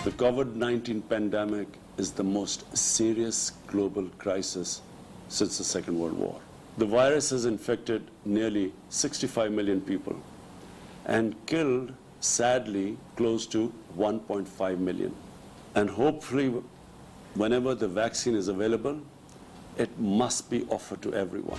The COVID-19 pandemic is the most serious global crisis since the Second World War. The virus has infected nearly 65 million people and killed, sadly, close to 1.5 million. And hopefully, whenever the vaccine is available, it must be offered to everyone.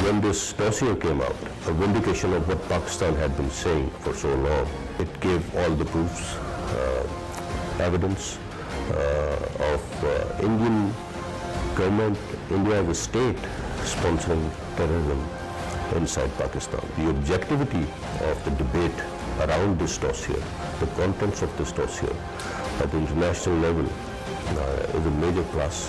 When this dossier came out, a vindication of what Pakistan had been saying for so long, it gave all the proofs, evidence of Indian government, India as a state sponsoring terrorism inside Pakistan. The objectivity of the debate around this dossier, the contents of this dossier at the international level is a major plus.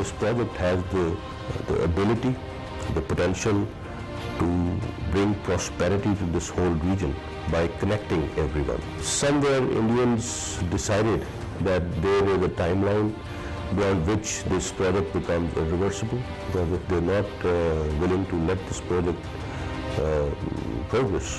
This project has the ability, the potential to bring prosperity to this whole region by connecting everyone. Somewhere Indians decided that there is a timeline beyond which this project becomes irreversible, because if they're not willing to let this project progress.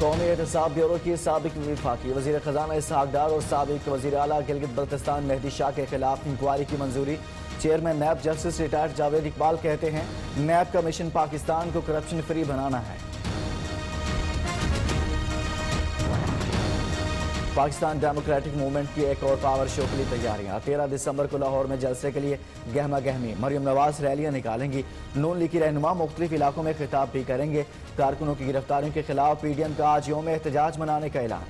قومی احتساب bureau کی سابق وفاقی وزیر خزانہ اسحاق ڈار اور سابق وزیر اعلیٰ گلگت بلتستان مہدی شاہ کے خلاف انکوائری کی منظوری chairman NAB justice retired Javed Iqbal کہتے ہیں نیب کا مشن پاکستان کو کرپشن فری بنانا ہے۔ پاکستان ڈیموکریٹک موومنٹ کی ایک اور پاور شو کے لیے تیاریاں 13 دسمبر کو لاہور میں جلسے کے لیے گہما گہمی مریم نواز ریلیاں نکالیں گی۔ نون لیگ کی رہنما مختلف علاقوں میں خطاب بھی کریں گے۔ کارکنوں کی گرفتاریوں کے خلاف پی ڈی ایم کا آج یوم احتجاج منانے کا اعلان۔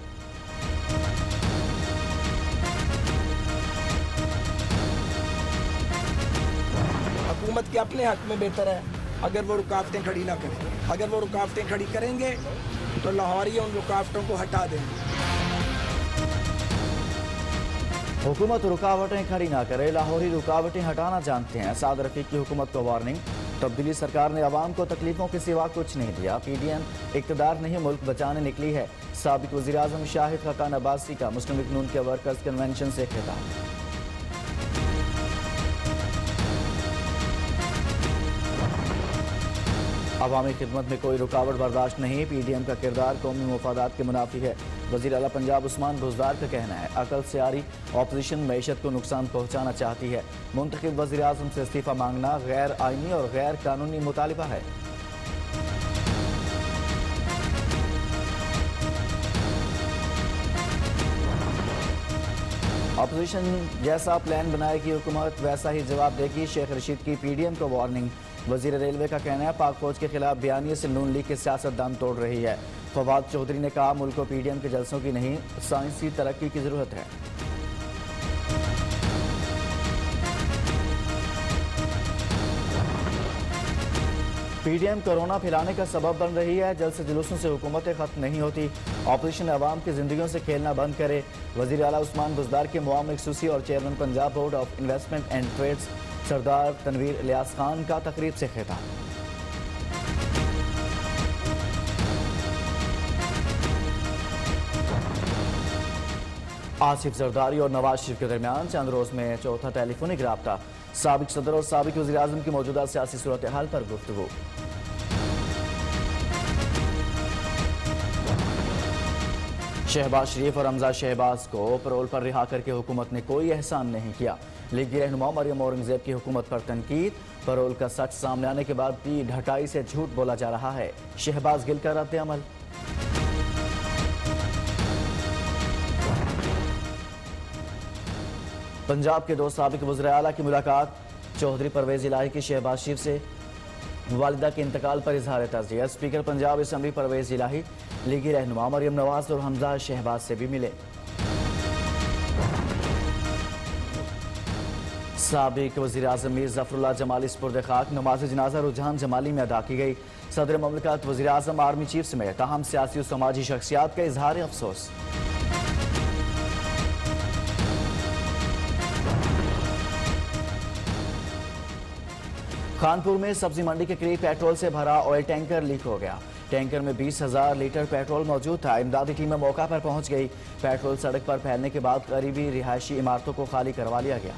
حکومت کے اپنے حق میں بہتر ہے اگر وہ رکاوٹیں کھڑی نہ کریں۔ اگر وہ رکاوٹیں کھڑی کریں گے تو لاہوری ان رکاوٹوں کو ہٹا دیں گے۔ حکومت رکاوٹیں کھڑی نہ کرے، لاہوری رکاوٹیں ہٹانا جانتے ہیں۔ سعد رفیق کی حکومت کو وارننگ، تبدیلی سرکار نے عوام کو تکلیفوں کے سوا کچھ نہیں دیا، پی ڈی ایم اقتدار نہیں ملک بچانے نکلی ہے۔ سابق وزیراعظم شاہد خاقان عباسی کا مسلم لیگ نون کے ورکرز کنونشن سے خطاب۔ عوامی خدمت میں کوئی رکاوٹ برداشت نہیں، پی ڈی ایم کا کردار قومی مفادات کے منافی ہے۔ وزیر اعلیٰ پنجاب عثمان بزدار کا کہنا ہے عقل سے آری اپوزیشن معیشت کو نقصان پہنچانا چاہتی ہے۔ منتخب وزیر اعظم سے استعفیٰ مانگنا غیر آئینی اور غیر قانونی مطالبہ ہے۔ اپوزیشن جیسا پلان بنائے گی حکومت ویسا ہی جواب دے گی، شیخ رشید کی پی ڈی ایم کو وارننگ۔ وزیر ریلوے کا کہنا ہے پاک فوج کے خلاف بیانیے سے نون لیگ کی سیاست دم توڑ رہی ہے۔ فواد چودھری نے کہا ملک کو پی ڈی ایم کے جلسوں کی نہیں سائنسی ترقی کی ضرورت ہے۔ پی ڈی ایم کورونا پھیلانے کا سبب بن رہی ہے، جلسے جلوسوں سے حکومتیں ختم نہیں ہوتی، اپوزیشن عوام کی زندگیوں سے کھیلنا بند کرے۔ وزیر اعلیٰ عثمان بزدار کے معاون خصوصی اور chairman Punjab board of investment and trades سردار تنویر الیاس خان کا تقریب سے خطاب۔ آصف زرداری اور نواز شریف کے درمیان چند روز میں چوتھا ٹیلی فونک رابطہ، سابق صدر اور سابق وزیر اعظم کی موجودہ سیاسی صورتحال پر گفتگو۔ شہباز شریف اور حمزہ شہباز کو پرول پر رہا کر کے حکومت نے کوئی احسان نہیں کیا، لیگی رہنما مریم اورنگزیب کی حکومت پر تنقید، پرول کا سچ سامنے آنے کے بعد بھی ڈھٹائی سے جھوٹ بولا جا رہا ہے، شہباز گل کا رد عمل۔ پنجاب کے دو سابق وزراء اعلیٰ کی ملاقات، چودھری پرویز الہی کی شہباز شریف سے والدہ کے انتقال پر اظہار تعزیت، اسپیکر پنجاب اسمبلی پرویز الہی لیگی رہنما مریم نواز اور حمزہ شہباز سے بھی ملے۔ سابق وزیر اعظم میر ظفر اللہ جمالی سپرد خاک، نماز جنازہ رجحان جمالی میں ادا کی گئی، صدر مملکت وزیر اعظم آرمی چیف سمیت تاہم سیاسی و سماجی شخصیات کا اظہار افسوس۔ خانپور میں سبزی منڈی کے قریب پیٹرول سے بھرا آئل ٹینکر لیک ہو گیا، ٹینکر میں 20,000 لیٹر پیٹرول موجود تھا، امدادی ٹیمیں موقع پر پہنچ گئی، پیٹرول سڑک پر پھیلنے کے بعد قریبی رہائشی عمارتوں کو خالی کروا لیا گیا۔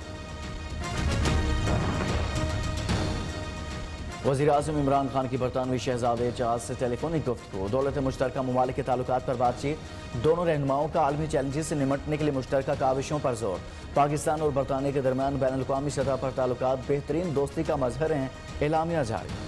وزیر اعظم عمران خان کی برطانوی شہزادے چارلس سے ٹیلی فونک گفتگو، دولت مشترکہ ممالک کے تعلقات پر بات چیت، دونوں رہنماؤں کا عالمی چیلنجز سے نمٹنے کے لیے مشترکہ کاوشوں پر زور، پاکستان اور برطانیہ کے درمیان بین الاقوامی سطح پر تعلقات بہترین دوستی کا مظہر ہیں، اعلامیہ جاری۔